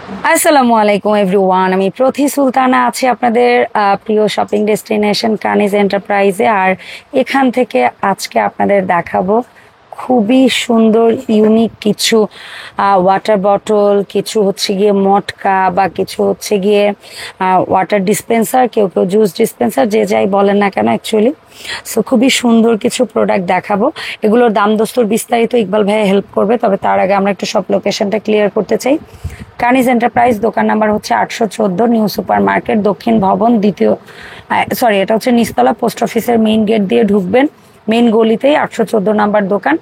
আসসালামু আলাইকুম এভরিওয়ান, আমি প্রতি সুলতানা আছি আপনাদের প্রিয় শপিং ডেস্টিনেশন কানিজ এন্টারপ্রাইজে। আর এখান থেকে আজকে আপনাদের দেখাবো খুবই সুন্দর ইউনিক কিছু ওয়াটার বটল, কিছু হচ্ছে গিয়ে মটকা বা কিছু হচ্ছে গিয়ে ওয়াটার ডিসপেন্সার, কেউ কেউ জুস ডিসপেন্সার, যে যাই বলেন না কেন অ্যাকচুয়ালি। সো খুবই সুন্দর কিছু প্রোডাক্ট দেখাবো। এগুলোর দাম দস্তর বিস্তারিত ইকবাল ভাইয়া হেল্প করবে, তবে তার আগে আমরা একটু সব লোকেশনটা ক্লিয়ার করতে চাই। কানিজ এন্টারপ্রাইজ দোকান নাম্বার হচ্ছে 814 নিউ সুপার মার্কেট, দক্ষিণ ভবন, এটা হচ্ছে নিচতলা, পোস্ট অফিসের মেইন গেট দিয়ে ঢুকবেন, মেইন গলিতেই 814 নাম্বার দোকান।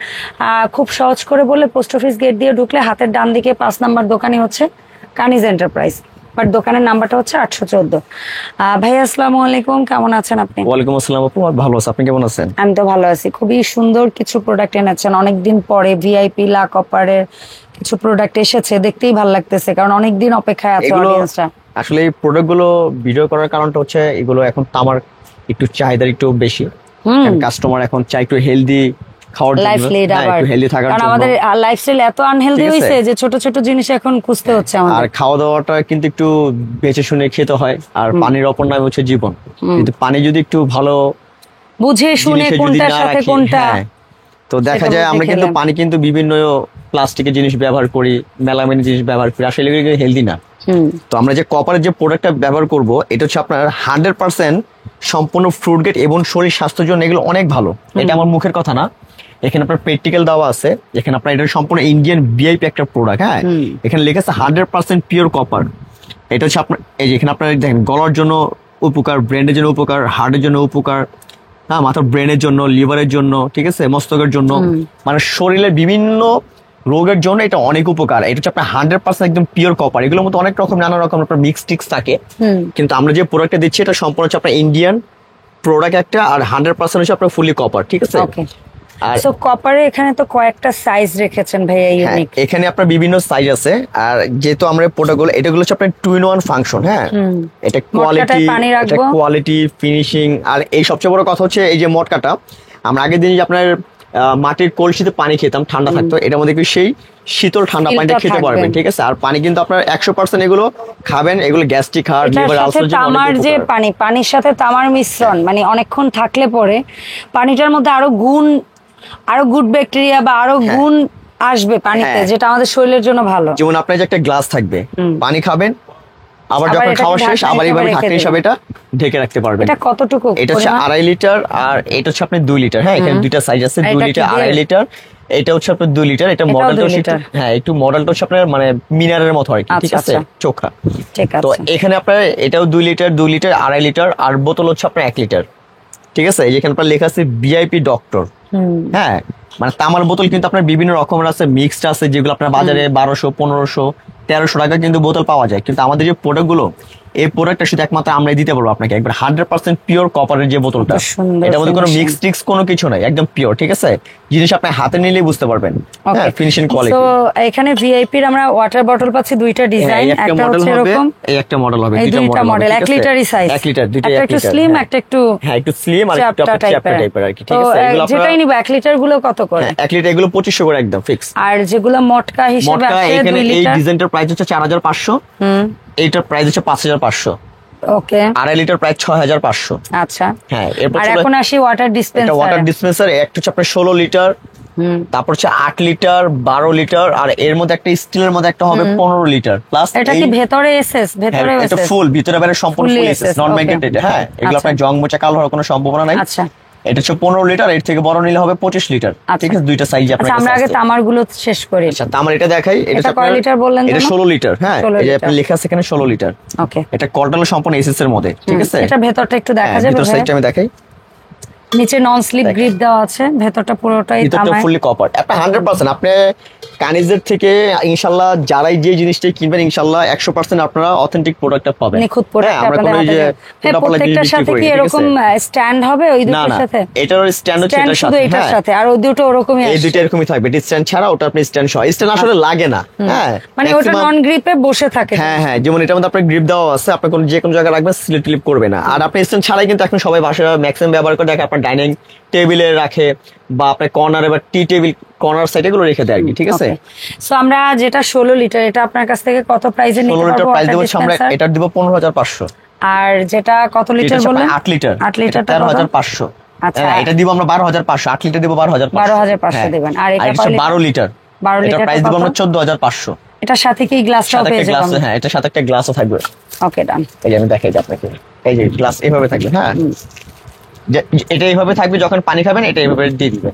খুব সহজ করে বলে, পোস্ট অফিস গেট দিয়ে ঢুকলে হাতের ডান দিকে 5 নাম্বার দোকানই হচ্ছে কানিজ এন্টারপ্রাইজ, বাট দোকানের নাম্বারটা হচ্ছে 814। ভাইয়া আসসালামু আলাইকুম, কেমন আছেন আপনি? ওয়ালাইকুম আসসালাম আপু, ভালো আছি, আপনি কেমন আছেন? আমি তো ভালো আছি। খুবই সুন্দর কিছু প্রোডাক্ট এনেছেন, অনেকদিন পরে ভিআইপি লা কপারের কিছু প্রোডাক্ট এসেছে, দেখতেই ভালো লাগতেছে, কারণ অনেকদিন অপেক্ষায় আছে অডিয়েন্সরা। আসলে এই প্রোডাক্ট গুলো ভিডিও করার কারণটা হচ্ছে এগুলো এখন তামার একটু চাহিদা একটু বেশি, কাস্টমার এখন চাই একটু হেলদি খাওয়ার জন্য, একটু হেলদি থাকার জন্য। আমাদের লাইফস্টাইল এত আনহেলদি হয়েছে যে ছোট ছোট জিনিস এখন খুঁজতে হচ্ছে আমাদের। আর খাওয়া দাওয়াটা কিন্তু একটু বেঁচে শুনে খেতে হয়, আর পানির অপর নাম হচ্ছে জীবন। কিন্তু পানি যদি একটু ভালো বুঝে শুনে কোনটার সাথে কোনটা, তো দেখা যায় আমরা কিন্তু পানি কিন্তু বিভিন্ন প্লাস্টিকের জিনিস ব্যবহার করি, মেলামাইনের জিনিস ব্যবহার করি, আসলে এগুলো হেলদি না। তো আমরা যে কপারের যে প্রোডাক্টটা ব্যবহার করব, এটা হচ্ছে আপনার 100% সম্পূর্ণ ফ্রুট গেট এবং শরীর স্বাস্থ্যের জন্য এগুলো অনেক ভালো। এটা আমার মুখের কথা না, এখানে আপনার প্র্যাকটিক্যাল দেওয়া আছে। এখানে আপনার এটা সম্পূর্ণ ইন্ডিয়ান ভিআইপি একটা প্রোডাক্ট। হ্যাঁ, এখানে লেখা আছে 100% পিওর কপার। এটা হচ্ছে আপনার এই যে এখানে আপনার দেখেন, গলার জন্য উপকার, ব্রেনের জন্য উপকার, হার্টের জন্য উপকার, হ্যাঁ, মাথার ব্রেনের জন্য, লিভারের জন্য, ঠিক আছে, মস্তকের জন্য, মানে শরীরের বিভিন্ন রোগের জন্য এটা অনেক উপকার। এটা হচ্ছে আপনার 100% একদম পিওর কপার। এগুলোর মধ্যে অনেক রকম নানা রকম আপনার মিক্স টিক্স থাকে, কিন্তু আমরা যে প্রোডাক্টটা দিচ্ছি এটা সম্পূর্ণ হচ্ছে আপনার ইন্ডিয়ান প্রোডাক্ট একটা, আর 100% হচ্ছে আপনার ফুলি কপার, ঠিক আছে। আর সো কপারে এখানে তো কয়েকটা সাইজ রেখেছেন ভাইয়া, ইউনিক। এখানে আপনার বিভিন্ন সাইজ আছে, আর যেহেতু আমরা প্রোডাক্টগুলো, এটাগুলো হচ্ছে আপনার 2-in-1 ফাংশন। হ্যাঁ, এটা কোয়ালিটি, ফিনিশিং। আর এই সবচেয়ে বড় কথা হচ্ছে এই যে মটকাটা, আমরা আগের দিন আপনার মাটির কলসিতে পানি খেতাম, ঠান্ডা থাকতো, এটার মধ্যে সেই শীতল ঠান্ডা পানিটা খেতে পারবেন, ঠিক আছে। আর পানি কিন্তু আপনার 100% এগুলো খাবেন, এগুলো গ্যাস্ট্রিক, হার্ট, লিভার, আলসার জন্য তামার যে পানির সাথে তামার মিশ্রণ, মানে অনেকক্ষণ থাকলে পরে পানিটার মধ্যে আরো গুড ব্যাকটেরিয়া বা আরো গুণ আসবে পানিতে, যেটা আমাদের শরীরের জন্য ভালো। যেমন আপনার যে একটা গ্লাস থাকবে, পানি খাবেন, আবার যখন খাওয়া শেষ আবার এইভাবে ঢাকনা হিসাবে এটা ঢেকে রাখতে পারবেন। এটা কতটুকু? এটা হচ্ছে 2.5 লিটার, আর এটা হচ্ছে আপনি 2 লিটার। হ্যাঁ, এখানে দুইটা সাইজ আছে, 2 লিটার, 2.5 লিটার। এটা হচ্ছে আপনার 2 লিটার। এটা মডেলটা, হ্যাঁ, একটু মডেলটা হচ্ছে আপনার মানে মিনারের মতো আর কি, ঠিক আছে, চোখা। তো এখানে আপনার এটাও 2 লিটার, 2 লিটার, 2.5 লিটার, আর বোতল হচ্ছে আপনার 1 লিটার, ঠিক আছে। যেখানে আপনার লেখা আছে ভিআইপি ডক্টর। হ্যাঁ, মানে তামার বোতল কিন্তু আপনার বিভিন্ন রকমের আছে, মিক্সড আছে, যেগুলো আপনার বাজারে 1200, 1500, 1300 টাকা কিন্তু বোতল পাওয়া যায়। কিন্তু আমাদের যে প্রোডাক্ট গুলো, এই প্রোডাক্টটা শুধু একমাত্র আমরাই দিতে পারবো আপনাকে, একবার 100% পিওর কপারের যে বোতলটা, এটার মধ্যে কোনো মিক্স টিক্স কোনো কিছু নাই, একদম পিওর, ঠিক আছে। জিনিস আপনি হাতে নিলেই বুঝতে পারবেন, হ্যাঁ, ফিনিশিং কোয়ালিটি। তো এখানে ভিআইপি এর আমরা ওয়াটার বটল পাচ্ছি দুইটা ডিজাইন, একটা হচ্ছে এরকম, এই একটা মডেল হবে, দুইটা মডেল, 1 লিটারই সাইজ, 1 লিটার, দুইটা একটু স্লিম, একটা একটু, হ্যাঁ, একটু স্লিম আর একটু চ্যাপ্টা টাইপের আর কি, ঠিক আছে। এগুলো যেটাই নিব 1 লিটার গুলো কত করে? 1 লিটার এগুলো 2500 করে একদম ফিক্স। আর যেগুলো মটকা হিসেবে আছে, এখানে এই ডিজাইনটার প্রাইস হচ্ছে 4500, এইটার প্রাইস হচ্ছে 5500। ওকে, 2.5 লিটার প্রায় 6500। আচ্ছা, হ্যাঁ। এরপর আর এখন আসি ওয়াটার ডিসপেন্সার। ওয়াটার ডিসপেন্সার একটা হচ্ছে আপনার 16 লিটার, তারপর হচ্ছে 8 লিটার, 12 লিটার, আর এর মধ্যে একটা স্টিলের মধ্যে একটা হবে 15 লিটার প্লাস। এটা কি ভেতরে এসএস? ভেতরে এটা ফুল, ভিতরে বাইরে সম্পূর্ণ ফুল এসএস, নন ম্যাগনেটেড। হ্যাঁ, এগুলো আপনার জং মোচা কালো হওয়ার কোনো সম্ভাবনা নাই। আচ্ছা, এটা হচ্ছে 15 লিটার, এর থেকে বড় নিলে হবে 25 লিটার, ঠিক আছে। দুইটা সাইজ আপনার। আমরা আগে তামার গুলো শেষ করি। আচ্ছা, তামার এটা দেখাই। এটা কয় লিটার বললেন? এটা 16 লিটার। হ্যাঁ, এই যে আপনি লেখা আছে এখানে 16 লিটার। ওকে, এটা কর্ডাল সম্পূর্ণ এসএস এর মধ্যে, ঠিক আছে। এটা ভেতরটা একটু দেখা যাবে? ভিতর সাইডটা আমি দেখাই। নিচে নন স্লিপ গ্রিপ দেওয়া আছে, ভেতরটা পুরোটাই তামার, ফুললি কপার। আপনি 100% আপনি কানিজের থেকে ইনশাআল্লাহ যারাই যে জিনিসটাই কিনবেন, ইনশাআল্লাহ 100% আপনারা অথেন্টিক প্রোডাক্টটা পাবেন, নিখুঁত প্রোডাক্ট। আমরা কোনো যে প্রত্যেকটার সাথে কি এরকম স্ট্যান্ড হবে? ওই দুটোর সাথে এটার স্ট্যান্ড হচ্ছে এটার সাথে, এটার সাথে, আর ওই দুটো ওরকমই আছে, এই দুটো এরকমই থাকবে। স্ট্যান্ড ছাড়া ওটা আপনি স্ট্যান্ড সহ, স্ট্যান্ড আসলে লাগে না। হ্যাঁ, মানে ওটা নন গ্রিপে বসে থাকে। হ্যাঁ হ্যাঁ, যেমন এটার মধ্যে আপনার গ্রিপ দেওয়া আছে, আপনি কোন যে কোনো জায়গায় রাখবেন, স্লিপ টিপ করবে না। আর আপনি স্ট্যান্ড ছাড়াই কিন্তু এখন সবাই বাসায় ম্যাক্সিমাম ব্যবহার করে, দেখে আপনার ডাইনিং টেবিলে রাখে, বা আপনার কর্নারে বা টি টেবিল কর্নার সাইডে এগুলো রেখে দেয় আর কি, ঠিক আছে। সো আমরা যেটা 16 লিটার, এটা আপনার কাছ থেকে কত প্রাইসে নিতে 16 লিটার পারবো? প্রাইস দেবো water আমরা, dispenser? এটার দিব 15,500। আর যেটা কত লিটার বললেন? 8 লিটার, 8 লিটারটা 13,500। আচ্ছা, এটা দিব আমরা 12,500। 8 লিটার দিব 12,500। 12,500 দিবেন। আর এটা 12 লিটার, 12 এটা লিটার প্রাইস দিব আমরা 14,500। এটার সাথে কি গ্লাসটাও সাথে পেয়ে একটা যাবেন? গ্লাস, হ্যাঁ এটার সাথে একটা গ্লাসও থাকবে। ওকে, ডান। এই যে আমি দেখাই দিই আপনাকে, এই যে গ্লাস এইভাবে থাকবে, হ্যাঁ এটা এইভাবে থাকবে, যখন পানি খাবেন এটা এইভাবে দিয়ে দিবেন,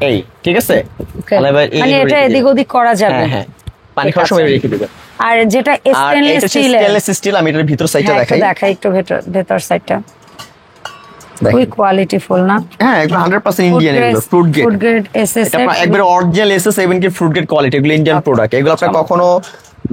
এই ঠিক আছে। Okay. তাহলে এবার এই মানে এটা এদিক ওদিক করা যাবে। হ্যাঁ হ্যাঁ, পানি খাওয়ার সময় রেখে দিবেন। আর যেটা আর স্টেনলেস এটা স্টিলের, স্টেনলেস স্টিল, আমি এটার ভিতর সাইডটা দেখাই। দেখাই একটু ভেতর সাইডটা, দেখেন। খুবই কোয়ালিটিফুল না? হ্যাঁ একদম 100% ইন্ডিয়ান, এগুলো fruit gate. Food grade SS এটা আপনার একবারে অরিজিনাল এসএস 7 কি ফ্রুট গেট কোয়ালিটি, এগুলো ইন্ডিয়ান প্রোডাক্ট। এগুলো আপনার কখনো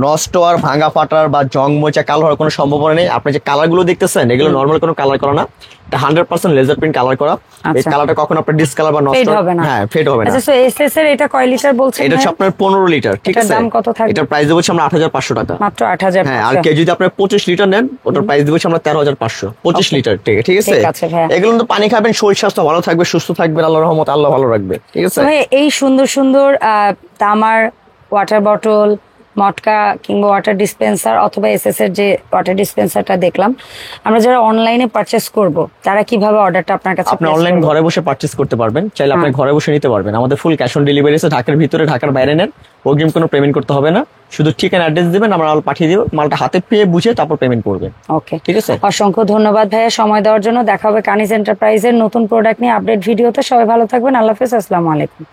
নষ্ট আর ভাঙা ফাটার বা জং মোচা কালো হওয়ার কোনো সম্ভাবনা নেই। আপনি যে কালার গুলো দেখতেছেন এগুলো নরমাল কোনো কালার করা না, এটা 100% লেজার প্রিন্ট কালার করা। এই আচ্ছা। কালারটা কখনো আপনার ডিসকালার বা নষ্ট ফেড হবে না। হ্যাঁ ফেড হবে না। আচ্ছা, সো এসএস এর এটা কয় লিটার বলছেন? এটা হচ্ছে আপনার 15 লিটার, ঠিক এটার আছে। দাম কত থাকবে? এটার প্রাইস দেবো আমরা 8,500 টাকা, মাত্র 8,000 হ্যাঁ। আর কেউ যদি আপনার 25 লিটার নেন ওটার প্রাইস দেবো আমরা 13,500, 25 লিটার, ঠিক আছে। ঠিক আছে ভাইয়া। এগুলো তো পানি খাবেন, শরীর স্বাস্থ্য ভালো থাকবে, সুস্থ থাকবে, আল্লাহর রহমতে আল্লাহ ভালো রাখবে, ঠিক আছে। তো ভাই, এই সুন্দর সুন্দর তামার ওয়াটার বটল, মটকা কিংবা ওয়াটার ডিসপেন্সার অথবা এসএস এর যে ওয়াটার ডিসপেন্সারটা দেখলাম, আমরা যারা অনলাইনে পারচেস করব তারা কিভাবে অর্ডারটা আপনার কাছে আপনি place অনলাইন করবো? ঘরে বসে পারচেজ করতে পারবেন, চাইলে আপনি ঘরে বসে নিতে পারবেন। আমাদের ফুল ক্যাশ অন ডেলিভারি আছে, ঢাকার ভিতরে ঢাকার বাইরে নেন অগ্রিম কোনো পেমেন্ট করতে হবে না, শুধু ঠিকানা অ্যাড্রেস দিবেন, আমরা মাল পাঠিয়ে দিব, মালটা হাতে পেয়ে বুঝে তারপর পেমেন্ট করবেন, ওকে, ঠিক আছে। অসংখ্য ধন্যবাদ ভাইয়া সময় দেওয়ার জন্য। দেখা হবে কানিজ এন্টারপ্রাইজের নতুন প্রোডাক্ট নিয়ে আপডেট ভিডিওতে। সবাই ভালো থাকবেন, আল্লাহ হাফেজ, আসসালামু আলাইকুম।